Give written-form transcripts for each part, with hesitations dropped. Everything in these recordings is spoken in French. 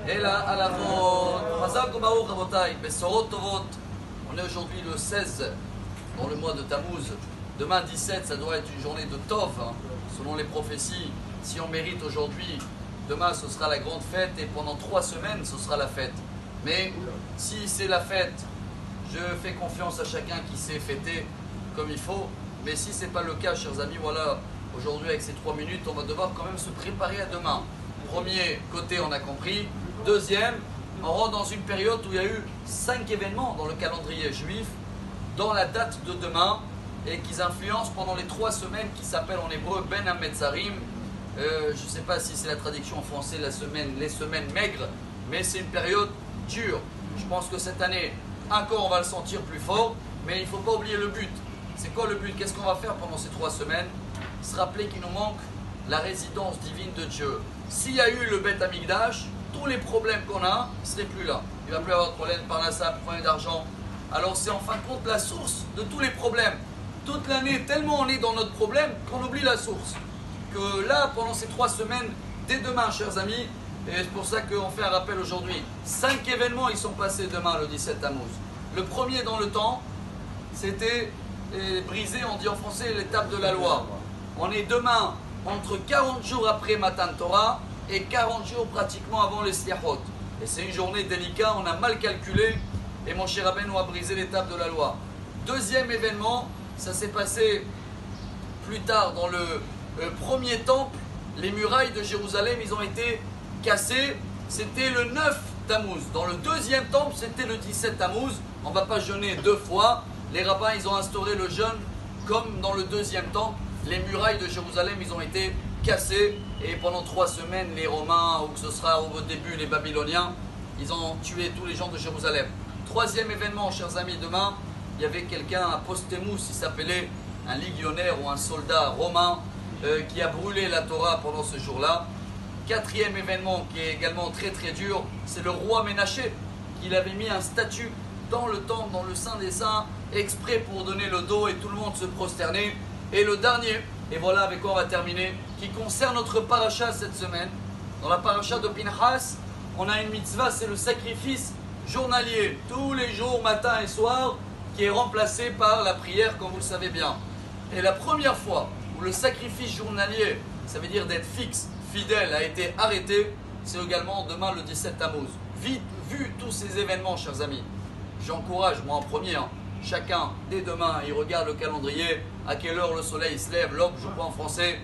Et là, à la on est aujourd'hui le 16 dans le mois de Tammuz. Demain 17, ça doit être une journée de Tov, hein, selon les prophéties. Si on mérite aujourd'hui, demain ce sera la grande fête et pendant 3 semaines ce sera la fête. Mais si c'est la fête, je fais confiance à chacun qui sait fêter comme il faut. Mais si ce n'est pas le cas, chers amis, voilà, aujourd'hui avec ces 3 minutes, on va devoir quand même se préparer à demain. Premier côté, on a compris. Deuxième, on rentre dans une période où il y a eu 5 événements dans le calendrier juif, dans la date de demain, et qui influencent pendant les 3 semaines qui s'appellent en hébreu Ben Hametzarim. Je ne sais pas si c'est la traduction en français, les semaines maigres, mais c'est une période dure. Je pense que cette année, encore on va le sentir plus fort, mais il ne faut pas oublier le but. C'est quoi le but? Qu'est-ce qu'on va faire pendant ces 3 semaines? Se rappeler qu'il nous manque la résidence divine de Dieu. S'il y a eu le Beth Amikdash, tous les problèmes qu'on a ne seraient plus là. Il ne va plus avoir de problème par la salle, problème d'argent. Alors c'est en fin de compte la source de tous les problèmes. Toute l'année, tellement on est dans notre problème qu'on oublie la source. Que là, pendant ces 3 semaines, dès demain, chers amis, et c'est pour ça qu'on fait un rappel aujourd'hui, 5 événements ils sont passés demain, le 17 Tammuz. Le premier dans le temps, c'était brisé, on dit en français, l'étape de la loi. On est demain entre 40 jours après Matan Torah et 40 jours pratiquement avant les Sliachot. Et c'est une journée délicate, on a mal calculé et mon cher Rabbeinu a brisé l'étape de la loi. Deuxième événement, ça s'est passé plus tard dans le premier temple. Les murailles de Jérusalem, ils ont été cassées. C'était le 9 Tammuz. Dans le deuxième temple, c'était le 17 Tammuz. On ne va pas jeûner 2 fois. Les rabbins, ils ont instauré le jeûne comme dans le deuxième temple. Les murailles de Jérusalem, ils ont été cassées. Et pendant 3 semaines, les Romains, ou que ce sera au début les Babyloniens, ils ont tué tous les gens de Jérusalem. Troisième événement, chers amis, demain, il y avait quelqu'un à Postémous, il s'appelait un légionnaire ou un soldat romain qui a brûlé la Torah pendant ce jour-là. Quatrième événement qui est également très très dur, c'est le roi Ménaché. Il avait mis un statut dans le temple, dans le Saint des Saints, exprès pour donner le dos et tout le monde se prosternait. Et le dernier, et voilà avec quoi on va terminer, qui concerne notre paracha cette semaine. Dans la paracha de Pinchas, on a une mitzvah, c'est le sacrifice journalier, tous les jours, matin et soir, qui est remplacé par la prière, comme vous le savez bien. Et la première fois où le sacrifice journalier, ça veut dire d'être fixe, fidèle, a été arrêté, c'est également demain le 17 Tammuz. Vite, vu tous ces événements, chers amis, j'encourage, moi en premier, chacun, dès demain, il regarde le calendrier, à quelle heure le soleil se lève, l'aube, je crois en français,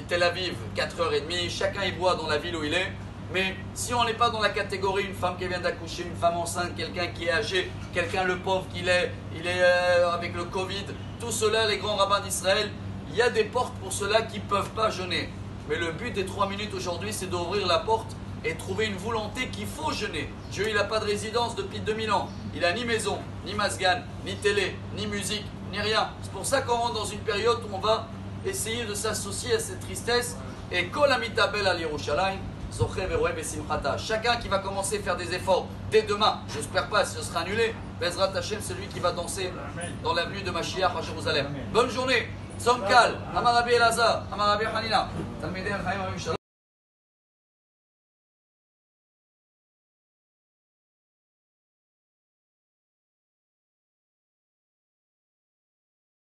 Tel Aviv, 4h30, chacun y voit dans la ville où il est. Mais si on n'est pas dans la catégorie une femme qui vient d'accoucher, une femme enceinte, quelqu'un qui est âgé, quelqu'un le pauvre qu'il est, il est avec le Covid, tout cela, les grands rabbins d'Israël, il y a des portes pour ceux-là qui ne peuvent pas jeûner. Mais le but des 3 minutes aujourd'hui, c'est d'ouvrir la porte et trouver une volonté qu'il faut jeûner. Dieu, il n'a pas de résidence depuis 2000 ans. Il n'a ni maison, ni masgan, ni télé, ni musique, ni rien. C'est pour ça qu'on rentre dans une période où on va essayer de s'associer à cette tristesse. Et Kol Amitabel al Yerushalayim, chacun qui va commencer à faire des efforts dès demain, j'espère pas si ce sera annulé, Bezrat Hashem, c'est lui qui va danser dans l'avenue de Mashiach à Jérusalem. Bonne journée, Tzom Kal, Amar Rabbi Elazar, Amar Rabbi Hanina, Talmidei Chaim Shalom.